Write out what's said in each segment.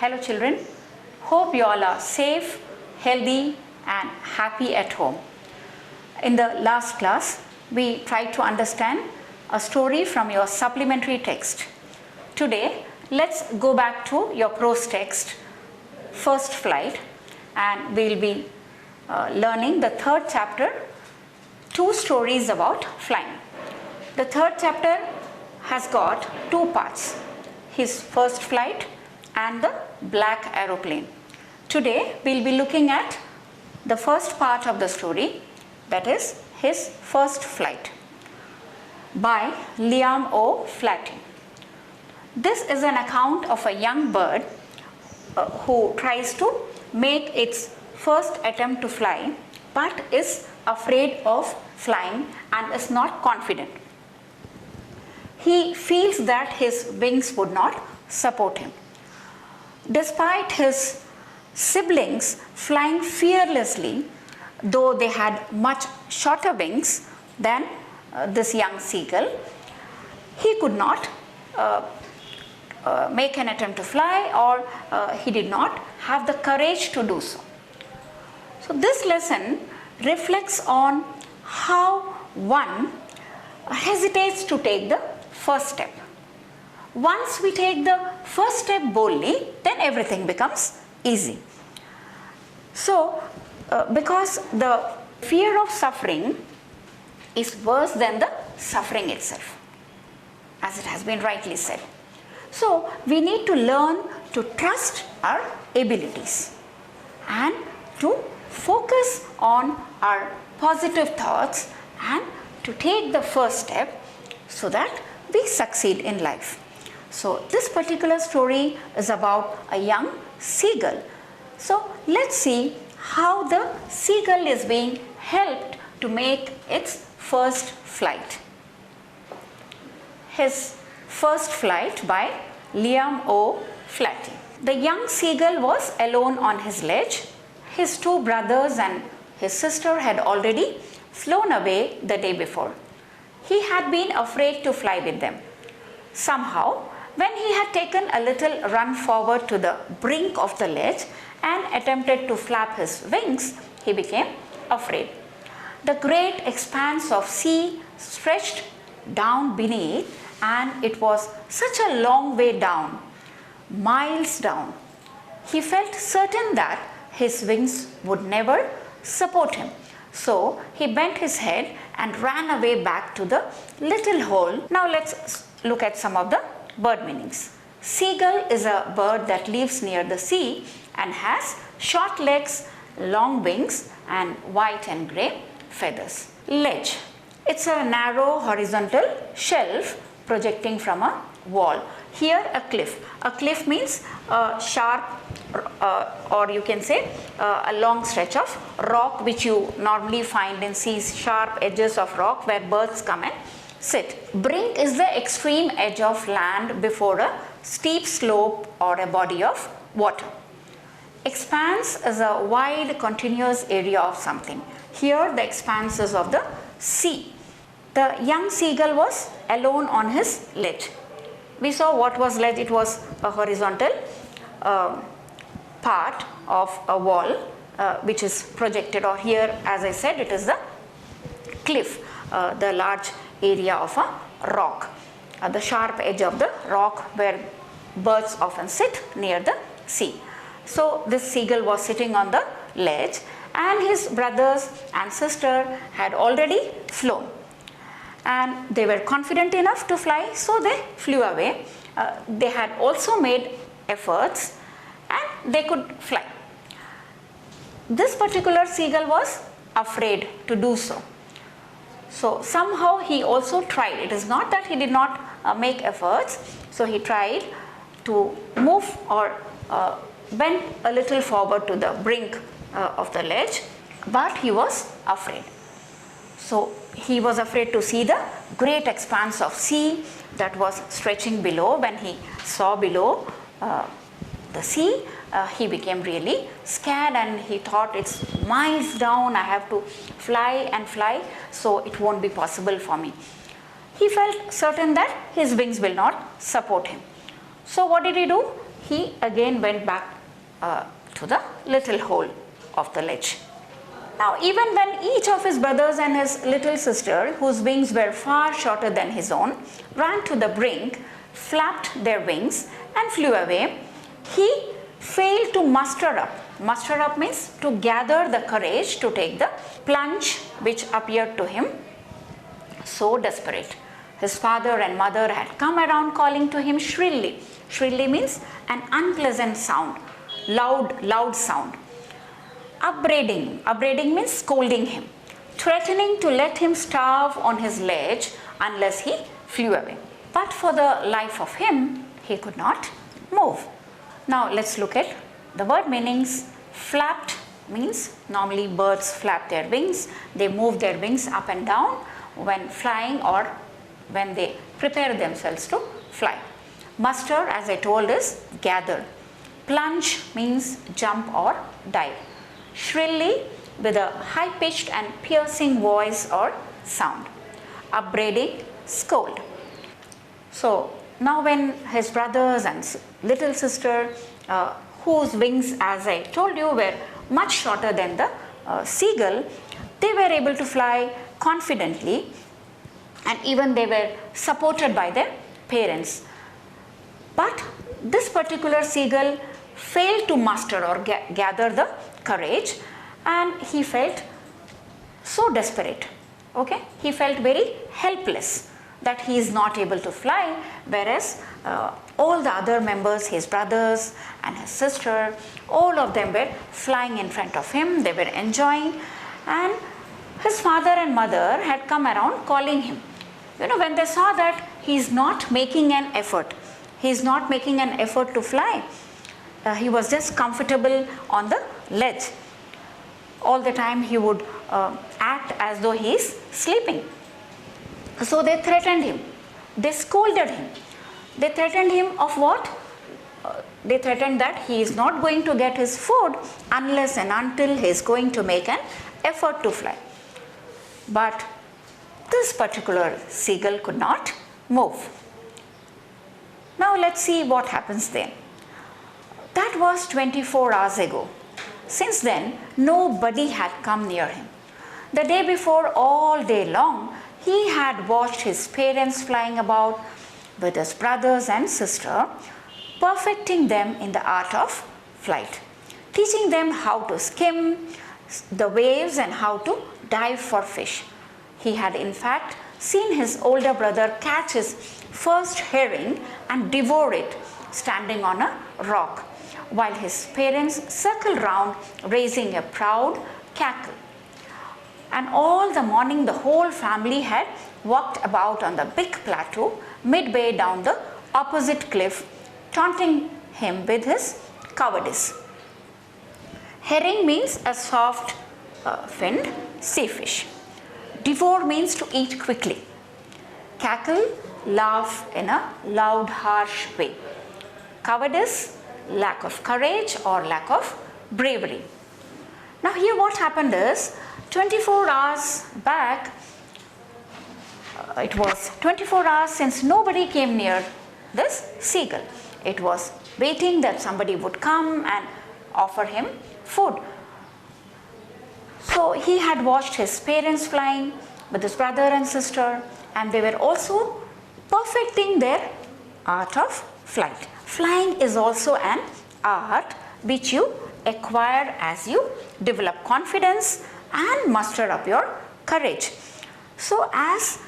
Hello children, hope you all are safe, healthy and happy at home. In the last class, we tried to understand a story from your supplementary text. Today, let's go back to your prose text, First Flight, and we'll be learning the third chapter, two stories about flying. The third chapter has got two parts, his first flight and the black aeroplane. Today we'll be looking at the first part of the story, that is his first flight, by Liam O. Flaty. This is an account of a young bird who tries to make its first attempt to fly but is afraid of flying and is not confident. He feels that his wings would not support him. Despite his siblings flying fearlessly, though they had much shorter wings than this young seagull, he could not make an attempt to fly, or he did not have the courage to do so. So this lesson reflects on how one hesitates to take the first step. Once we take the first step boldly, then everything becomes easy. So, because the fear of suffering is worse than the suffering itself, as it has been rightly said. So, we need to learn to trust our abilities and to focus on our positive thoughts and to take the first step so that we succeed in life. So this particular story is about a young seagull. So let's see how the seagull is being helped to make its first flight. His first flight by Liam O. Flaty. The young seagull was alone on his ledge. His two brothers and his sister had already flown away the day before. He had been afraid to fly with them. Somehow, when he had taken a little run forward to the brink of the ledge and attempted to flap his wings, he became afraid. The great expanse of sea stretched down beneath, and it was such a long way down, miles down. He felt certain that his wings would never support him. So he bent his head and ran away back to the little hole. Now let's look at some of the bird meanings. Seagull is a bird that lives near the sea and has short legs, long wings and white and grey feathers. Ledge. It's a narrow horizontal shelf projecting from a wall. Here a cliff. A cliff means a sharp or you can say a long stretch of rock which you normally find in seas, sharp edges of rock where birds come and sit. Brink is the extreme edge of land before a steep slope or a body of water. Expanse is a wide continuous area of something. Here the expanse is of the sea. The young seagull was alone on his ledge. We saw what was ledge. It was a horizontal part of a wall which is projected, or here as I said it is the cliff, the large area of a rock, the sharp edge of the rock where birds often sit near the sea. So this seagull was sitting on the ledge and his brothers and sister had already flown and they were confident enough to fly, so they flew away. They had also made efforts and they could fly. This particular seagull was afraid to do so. So somehow he also tried. It is not that he did not make efforts. So he tried to move or bend a little forward to the brink of the ledge, but he was afraid. So he was afraid to see the great expanse of sea that was stretching below. When he saw below the sea, he became really scared and he thought, it's miles down, I have to fly and fly, so it won't be possible for me. He felt certain that his wings will not support him. So what did he do? he again went back to the little hole of the ledge. Now, even when each of his brothers and his little sister, whose wings were far shorter than his own, ran to the brink, flapped their wings and flew away, he failed to muster up. Muster up means to gather the courage to take the plunge which appeared to him so desperate. His father and mother had come around calling to him shrilly. Shrilly means an unpleasant sound, loud sound. Upbraiding means scolding him, threatening to let him starve on his ledge unless he flew away. But for the life of him, he could not move. Now let's look at the word meanings. Flapped means normally birds flap their wings. They move their wings up and down when flying or when they prepare themselves to fly. Muster, as I told, is gather. Plunge means jump or dive. Shrilly, with a high-pitched and piercing voice or sound. Upbraiding, scold. So now when his brothers and little sister, whose wings, as I told you, were much shorter than the seagull, they were able to fly confidently, and even they were supported by their parents. But this particular seagull failed to muster or gather the courage, and he felt so desperate. Okay, he felt very helpless that he is not able to fly, whereas all the other members, his brothers and his sister, all of them were flying in front of him. They were enjoying, and his father and mother had come around calling him. When they saw that he is not making an effort, to fly, he was just comfortable on the ledge. All the time he would act as though he is sleeping. So they threatened him. They scolded him. They threatened him of what? They threatened that he is not going to get his food unless and until he is going to make an effort to fly. But this particular seagull could not move. Now let's see what happens then. That was 24 hours ago. Since then, nobody had come near him. The day before, all day long, he had watched his parents flying about with his brothers and sister, perfecting them in the art of flight, teaching them how to skim the waves and how to dive for fish. He had in fact seen his older brother catch his first herring and devour it standing on a rock, while his parents circled round raising a proud cackle. And all the morning the whole family had walked about on the big plateau midway down the opposite cliff, taunting him with his cowardice. Herring means a soft finned sea fish. Devour means to eat quickly. Cackle, laugh in a loud, harsh way. Cowardice, lack of courage or lack of bravery. Now here what happened is, 24 hours back, it was 24 hours since nobody came near this seagull. It was waiting that somebody would come and offer him food. So he had watched his parents flying with his brother and sister, and they were also perfecting their art of flight. Flying is also an art which you acquire as you develop confidence and muster up your courage. So as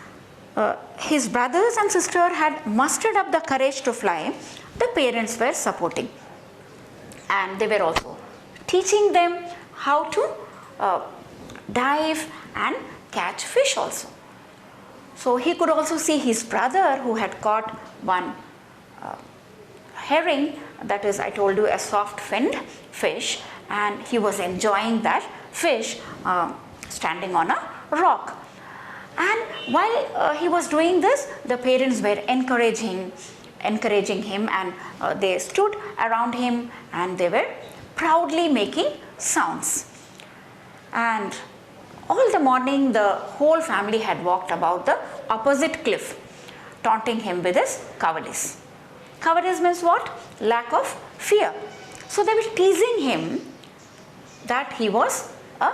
his brothers and sister had mustered up the courage to fly, the parents were supporting, and they were also teaching them how to dive and catch fish also. So he could also see his brother who had caught one herring, that is, I told you, a soft finned fish, and he was enjoying that fish standing on a rock. And while he was doing this, the parents were encouraging him, and they stood around him and they were proudly making sounds. And all the morning the whole family had walked about the opposite cliff, taunting him with his cowardice. Cowardice means what? Lack of fear. So they were teasing him that he was a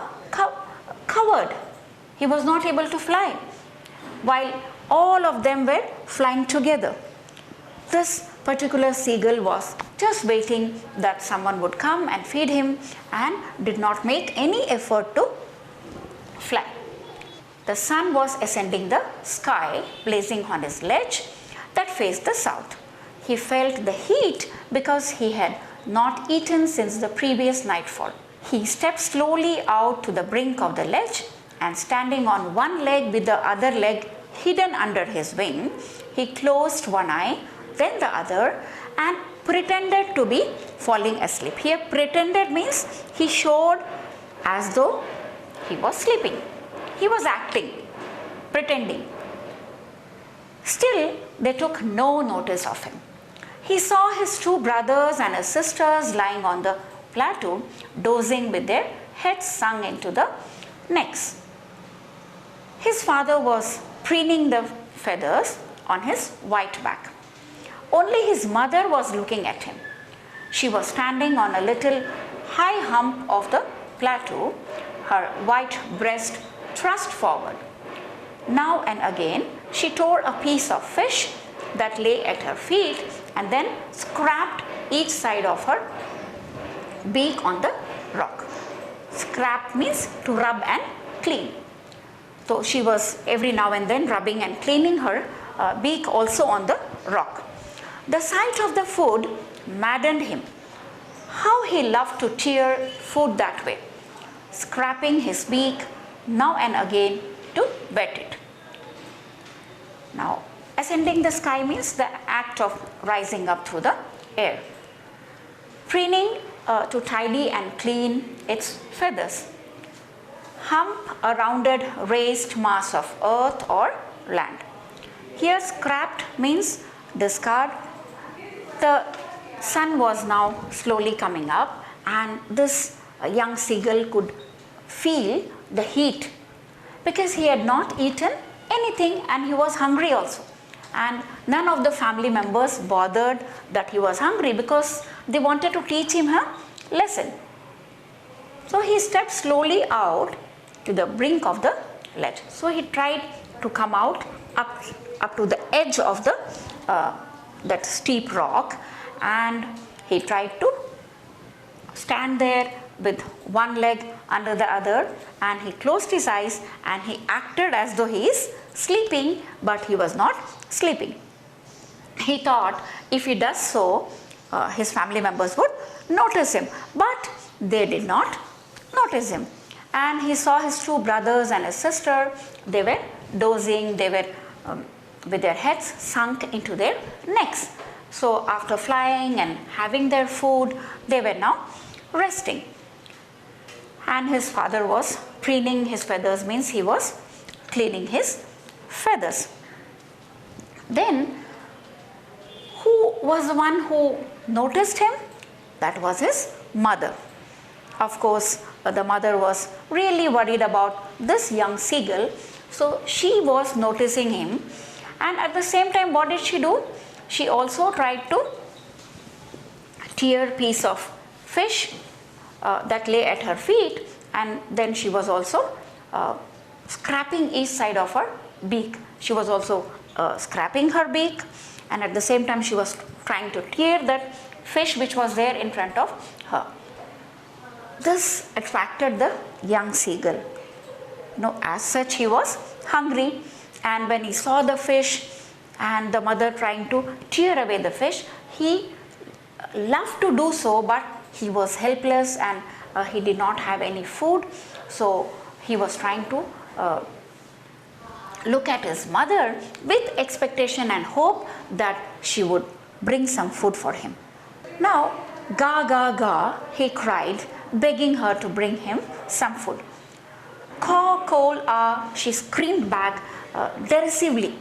coward. He was not able to fly, while all of them were flying together. This particular seagull was just waiting that someone would come and feed him and did not make any effort to fly. The sun was ascending the sky, blazing on his ledge that faced the south. He felt the heat because he had not eaten since the previous nightfall. He stepped slowly out to the brink of the ledge, and standing on one leg with the other leg hidden under his wing, he closed one eye, then the other, and pretended to be falling asleep. Here pretended means he showed as though he was sleeping. He was acting, pretending. Still, they took no notice of him. He saw his two brothers and his sisters lying on the plateau, dozing with their heads sunk into the necks. His father was preening the feathers on his white back. Only his mother was looking at him. She was standing on a little high hump of the plateau, her white breast thrust forward. Now and again, she tore a piece of fish that lay at her feet and then scraped each side of her beak on the rock. Scrap means to rub and clean. So she was every now and then rubbing and cleaning her beak also on the rock. The sight of the food maddened him. How he loved to tear food that way, scraping his beak now and again to wet it. Now, ascending the sky means the act of rising up through the air. Preening to tidy and clean its feathers. Hump a rounded raised mass of earth or land. Here scrapped means discard. The sun was now slowly coming up, and this young seagull could feel the heat because he had not eaten anything and he was hungry also. And none of the family members bothered that he was hungry because they wanted to teach him a lesson. So he stepped slowly out to the brink of the ledge. So he tried to come out up to the edge of the that steep rock, and he tried to stand there with one leg under the other, and he closed his eyes and he acted as though he is sleeping, but he was not sleeping. He thought if he does so, his family members would notice him, but they did not notice him. And he saw his two brothers and his sister. They were dozing, they were with their heads sunk into their necks. So after flying and having their food, they were now resting. And his father was preening his feathers, means he was cleaning his feathers. Then, who was the one who noticed him? That was his mother. Of course, the mother was really worried about this young seagull, so she was noticing him. And at the same time, what did she do? She also tried to tear a piece of fish that lay at her feet, and then she was also scraping each side of her beak. She was also scraping her beak, and at the same time she was trying to tear that fish which was there in front of her. This attracted the young seagull. As such, he was hungry, and when he saw the fish and the mother trying to tear away the fish, he loved to do so, but he was helpless and he did not have any food. So he was trying to look at his mother with expectation and hope that she would bring some food for him. Now, ga ga ga, he cried, begging her to bring him some food. Caw, call, ah, she screamed back derisively.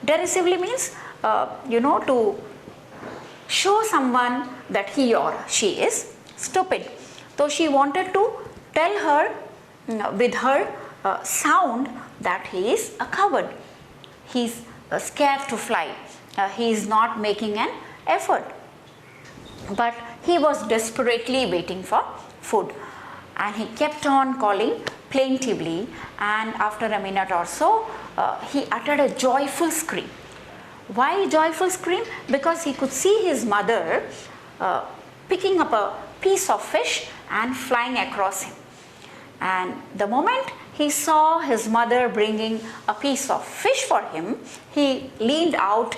Derisively means, to show someone that he or she is stupid. So she wanted to tell her with her sound that he is a coward. He is scared to fly. He is not making an effort. But he was desperately waiting for food, and he kept on calling plaintively, and after a minute or so, he uttered a joyful scream. Why joyful scream? Because he could see his mother picking up a piece of fish and flying across him. And the moment he saw his mother bringing a piece of fish for him, he leaned out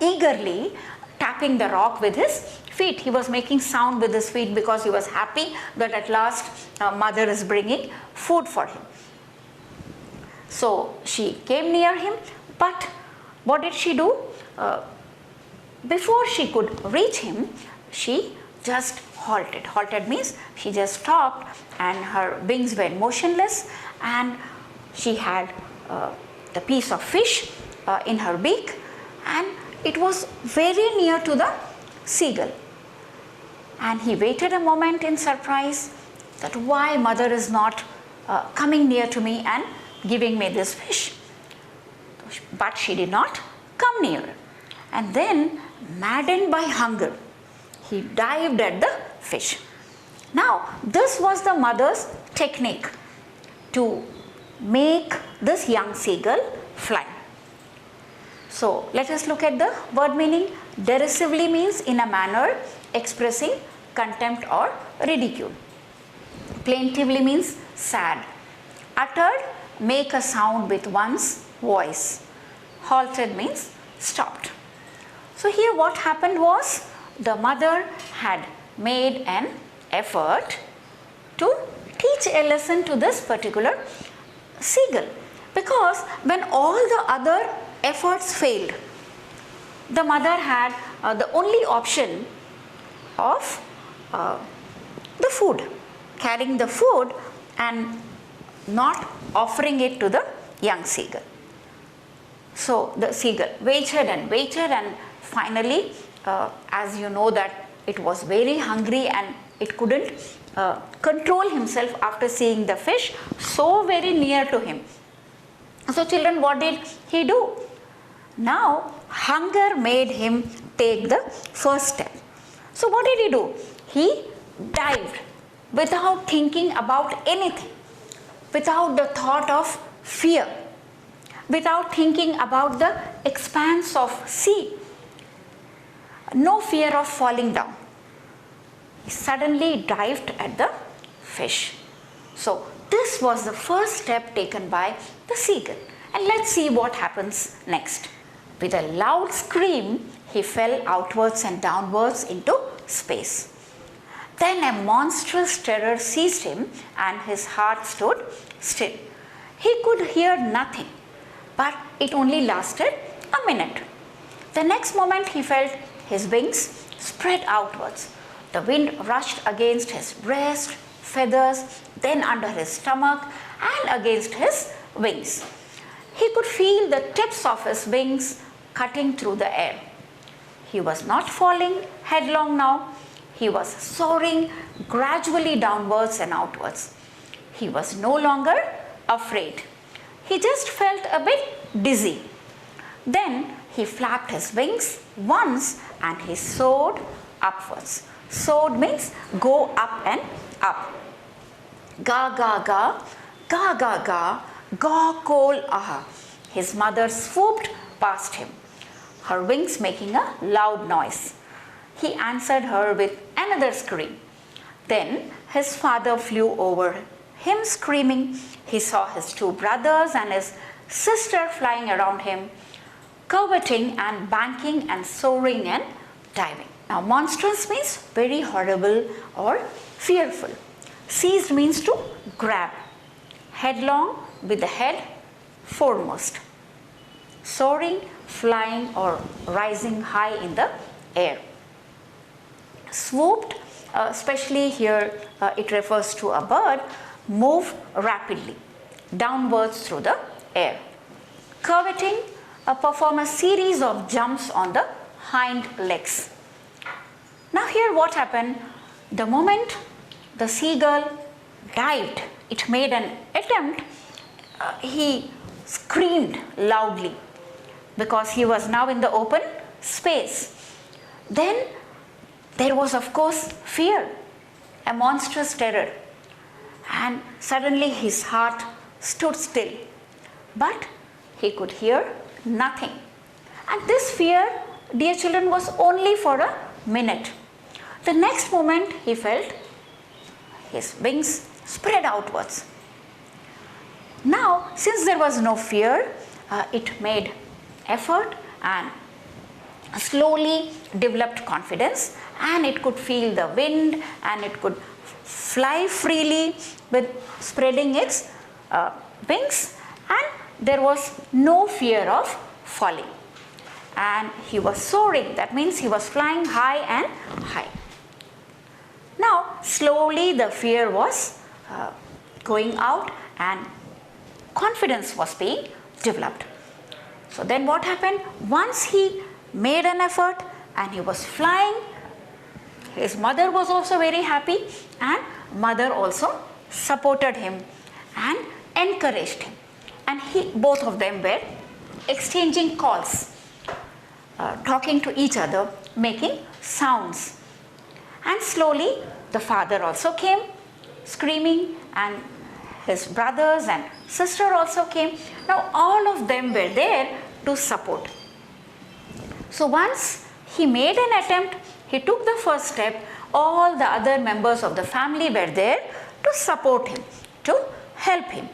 eagerly, tapping the rock with his feet. He was making sound with his feet because he was happy that at last mother is bringing food for him. So she came near him, but what did she do? Before she could reach him, she just halted. Halted means she just stopped, and her wings were motionless, and she had the piece of fish in her beak, and it was very near to the seagull. And he waited a moment in surprise that why mother is not coming near to me and giving me this fish. But she did not come near. And then, maddened by hunger, he dived at the fish. Now, this was the mother's technique to make this young seagull fly. So, let us look at the word meaning. Derisively means in a manner expressing contempt or ridicule. Plaintively means sad. Uttered, make a sound with one's voice. Halted means stopped. So here what happened was, the mother had made an effort to teach a lesson to this particular seagull, because when all the other efforts failed, the mother had the only option of the food, carrying the food and not offering it to the young seagull. So the seagull waited and finally, as you know that it was very hungry and it couldn't control himself after seeing the fish so very near to him. So children, what did he do? Now hunger made him take the first step. So what did he do? He dived without thinking about anything, without the thought of fear, without thinking about the expanse of sea. No fear of falling down. He suddenly dived at the fish. So this was the first step taken by the seagull. And let's see what happens next. With a loud scream, he fell outwards and downwards into space. Then a monstrous terror seized him and his heart stood still. He could hear nothing, but it only lasted a minute. The next moment he felt his wings spread outwards. The wind rushed against his breast, feathers, then under his stomach and against his wings. He could feel the tips of his wings cutting through the air. He was not falling headlong now. He was soaring gradually downwards and outwards. He was no longer afraid. He just felt a bit dizzy. Then he flapped his wings once and he soared upwards. Soared means go up and up. Ga ga ga, ga ga ga, ga kol aha. His mother swooped past him, her wings making a loud noise. He answered her with another scream. Then his father flew over him screaming. He saw his two brothers and his sister flying around him, curveting and banking and soaring and diving. Now monstrous means very horrible or fearful. Seized means to grab. Headlong with the head foremost. Soaring, flying or rising high in the air. Swooped, especially here it refers to a bird, move rapidly downwards through the air. Curveting, perform a series of jumps on the hind legs. Now here what happened? The moment the seagull dived, it made an attempt, he screamed loudly because he was now in the open space. Then there was, of course, fear, a monstrous terror, and suddenly his heart stood still, but he could hear nothing. And this fear, dear children, was only for a minute. The next moment he felt his wings spread outwards. Now, since there was no fear, it made effort and slowly developed confidence, and it could feel the wind and it could fly freely with spreading its wings, and there was no fear of falling. And he was soaring, that means he was flying high and high. Now, slowly the fear was going out and confidence was being developed. So then what happened? Once he made an effort and he was flying, his mother was also very happy, and mother also supported him and encouraged him. And both of them were exchanging calls, talking to each other, making sounds. And slowly the father also came screaming, and his brothers and sister also came. Now all of them were there to support. So once he made an attempt, he took the first step, all the other members of the family were there to support him, to help him.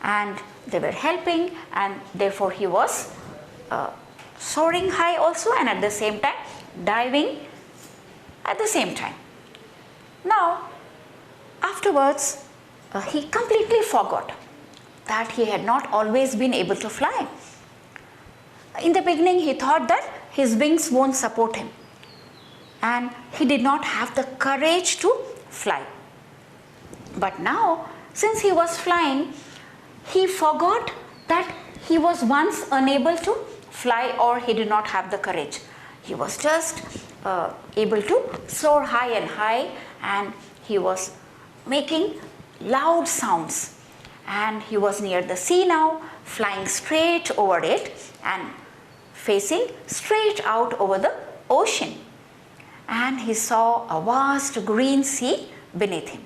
And they were helping, and therefore he was soaring high also, and at the same time diving at the same time. Now, afterwards, he completely forgot that he had not always been able to fly. In the beginning, he thought that his wings won't support him, and he did not have the courage to fly. But now, since he was flying, he forgot that he was once unable to fly, or he did not have the courage. He was just able to soar high and high, and he was making loud sounds. And he was near the sea now, flying straight over it and facing straight out over the ocean. And he saw a vast green sea beneath him,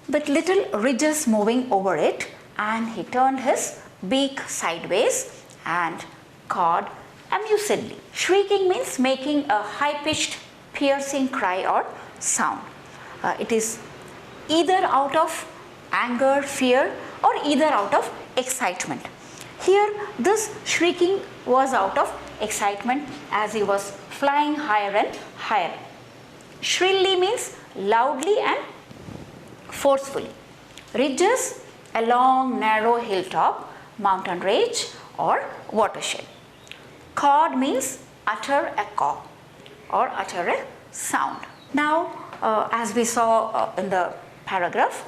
with little ridges moving over it, and he turned his beak sideways and cawed amusedly. Shrieking means making a high-pitched, piercing cry or sound. It is either out of anger, fear, or either out of excitement. Here, this shrieking was out of excitement as he was flying higher and higher. Shrilly means loudly and forcefully. Ridges, a long narrow hilltop, mountain range or watershed. Cawed means utter a caw or utter a sound. Now, as we saw in the paragraph,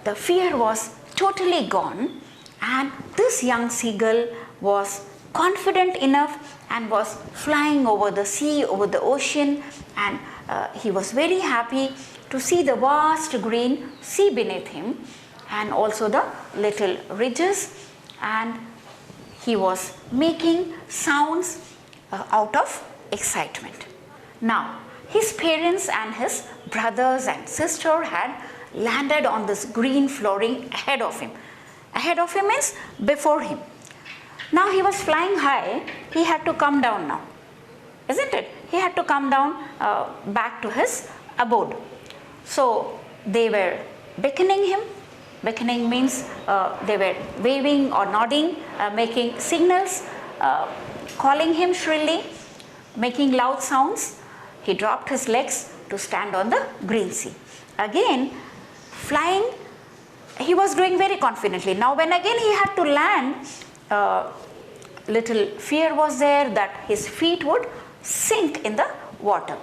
the fear was totally gone, and this young seagull was confident enough and was flying over the sea, over the ocean, and he was very happy to see the vast green sea beneath him and also the little ridges, and he was making sounds out of excitement. Now, his parents and his brothers and sister had landed on this green flooring ahead of him. Ahead of him means before him. Now he was flying high, he had to come down now, isn't it? He had to come down back to his abode. So they were beckoning him. Beckoning means they were waving or nodding, making signals, calling him shrilly, making loud sounds. He dropped his legs to stand on the green sea. Again, flying, he was doing very confidently. Now when again he had to land, little fear was there that his feet would sink in the water.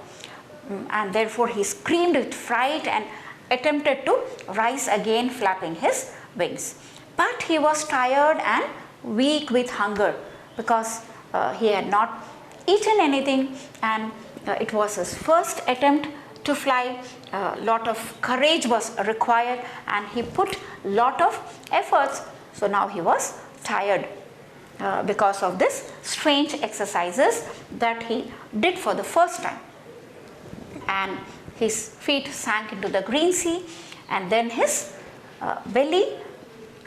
And therefore he screamed with fright and attempted to rise again, flapping his wings. But he was tired and weak with hunger because he had not eaten anything, and it was his first attempt to fly. A lot of courage was required, and he put lot of efforts. So now he was tired. because of this strange exercises that he did for the first time. And his feet sank into the green sea, and then his belly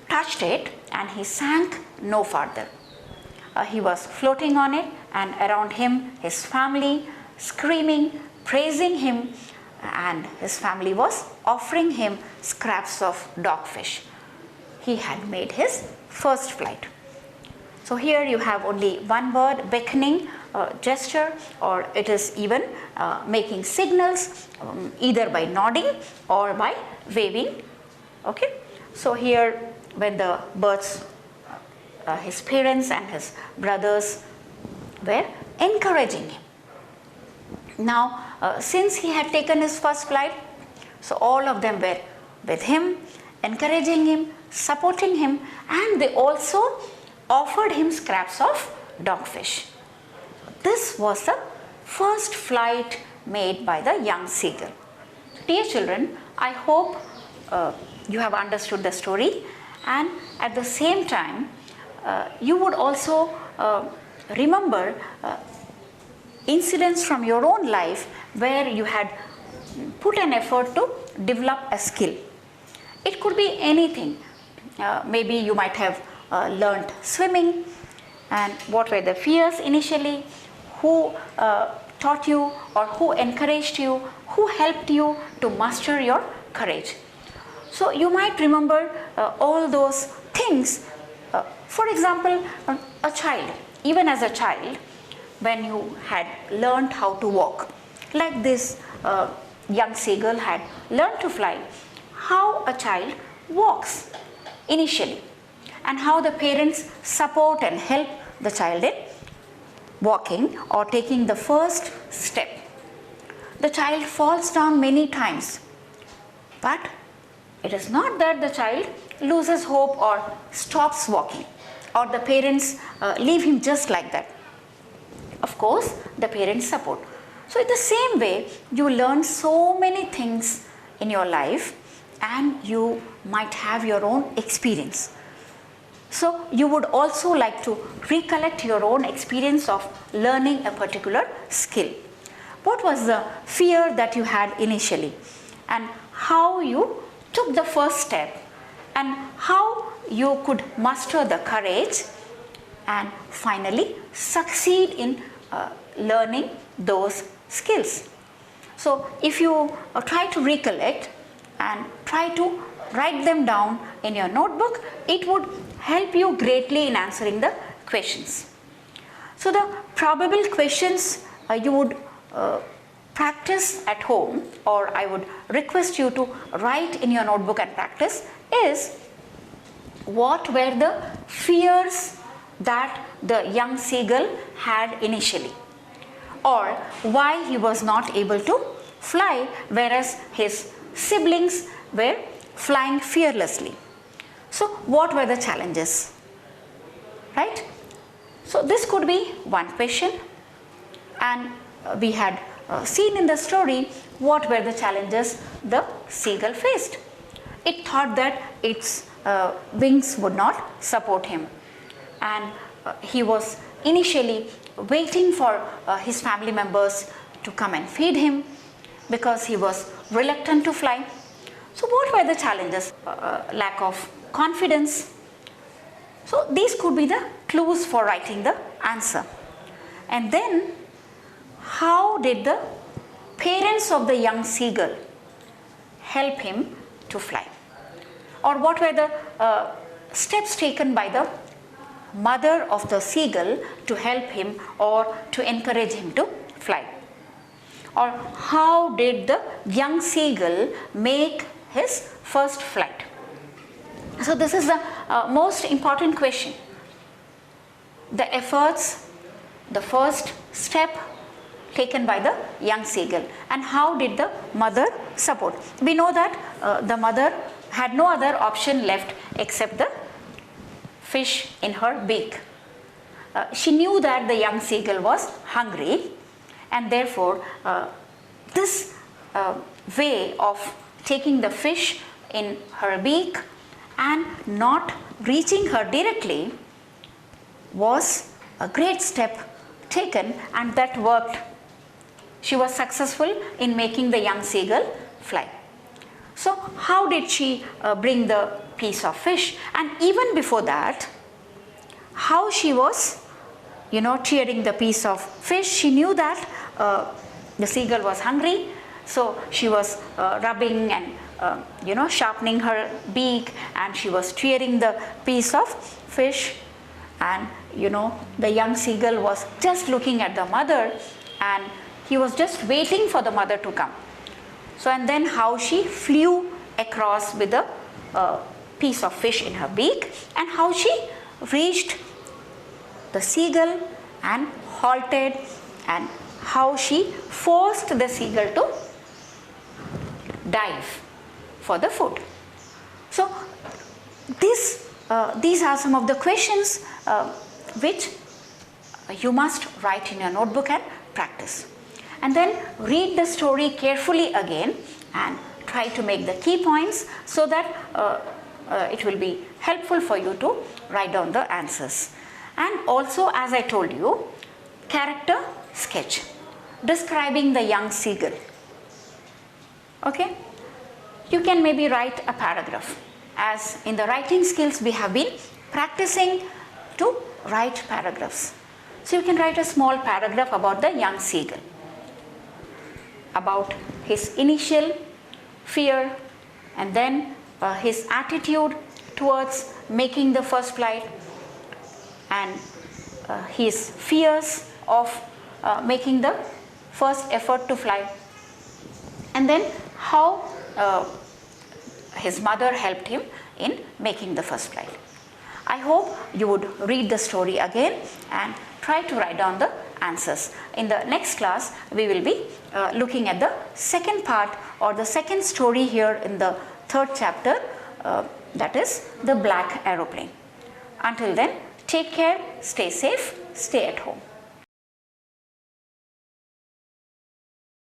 touched it, and he sank no farther. He was floating on it, and around him his family screaming, praising him, and his family was offering him scraps of dogfish. He had made his first flight. So here you have only one word, beckoning, gesture, or it is even making signals, either by nodding or by waving. Okay. So here when the birds, his parents and his brothers were encouraging him. Now since he had taken his first flight, so all of them were with him, encouraging him, supporting him, and they also offered him scraps of dogfish. This was the first flight made by the young seagull. Dear children, I hope you have understood the story, and at the same time you would also remember incidents from your own life where you had put an effort to develop a skill. It could be anything. Maybe you might have learned swimming, and what were the fears initially, who taught you or who encouraged you, who helped you to muster your courage. So you might remember all those things. For example, a child, even as a child, when you had learned how to walk, like this young seagull had learned to fly, how a child walks initially, and how the parents support and help the child in walking or taking the first step. The child falls down many times, but it is not that the child loses hope or stops walking, or the parents leave him just like that. Of course, the parents support. So in the same way, you learn so many things in your life, and you might have your own experience. So you would also like to recollect your own experience of learning a particular skill. What was the fear that you had initially, and how you took the first step, and how you could muster the courage and finally succeed in learning those skills. So if you try to recollect and try to write them down in your notebook, it would help you greatly in answering the questions. So the probable questions you would practice at home, or I would request you to write in your notebook and practice, is what were the fears that the young seagull had initially, or why he was not able to fly whereas his siblings were flying fearlessly. So what were the challenges, right? So this could be one question, and we had seen in the story what were the challenges the seagull faced. It thought that its wings would not support him, and he was initially waiting for his family members to come and feed him because he was reluctant to fly. So what were the challenges? Lack of confidence. So these could be the clues for writing the answer. And then, how did the parents of the young seagull help him to fly? Or what were the steps taken by the mother of the seagull to help him or to encourage him to fly? Or how did the young seagull make his first flight? So this is the most important question. The efforts, the first step taken by the young seagull, and how did the mother support? We know that the mother had no other option left except the fish in her beak. She knew that the young seagull was hungry, and therefore this way of taking the fish in her beak and not reaching her directly was a great step taken, and that worked. She was successful in making the young seagull fly. So how did she bring the piece of fish? And even before that, how she was, tearing the piece of fish. She knew that the seagull was hungry, so she was rubbing and sharpening her beak, and she was tearing the piece of fish. And the young seagull was just looking at the mother, and he was just waiting for the mother to come. So, and then how she flew across with a piece of fish in her beak, and how she reached the seagull and halted, and how she forced the seagull to dive for the food. So these are some of the questions which you must write in your notebook and practice. And then read the story carefully again and try to make the key points, so that it will be helpful for you to write down the answers. And also, as I told you, character sketch describing the young seagull. Okay, you can maybe write a paragraph. As in the writing skills, we have been practicing to write paragraphs. So you can write a small paragraph about the young seagull, about his initial fear, and then his attitude towards making the first flight, and his fears of making the first effort to fly, and then how his mother helped him in making the first flight. I hope you would read the story again and try to write down the answers. In the next class, we will be looking at the second part, or the second story here in the third chapter, that is the black aeroplane. Until then, take care, stay safe, stay at home.